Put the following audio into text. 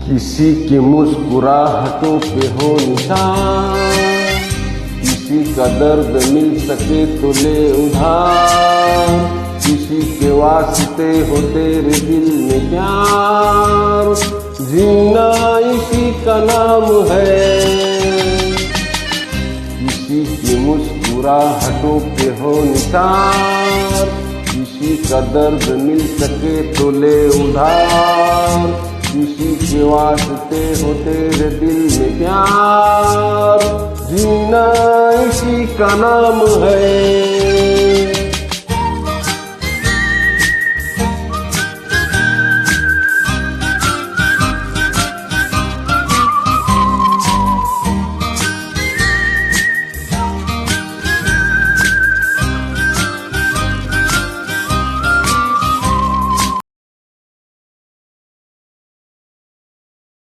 किसी की मुस्कुराहटों पे हो निशान, किसी का दर्द मिल सके तो ले उधार, किसी के वास्ते हो तेरे दिल में प्यार, जीना इसी का नाम है। किसी की मुस्कुराहटों पे हो निशान, किसी का दर्द मिल सके तो ले उधार, किसी के वास्ते हो तेरे दिल में प्यार, जीना इसी का नाम है।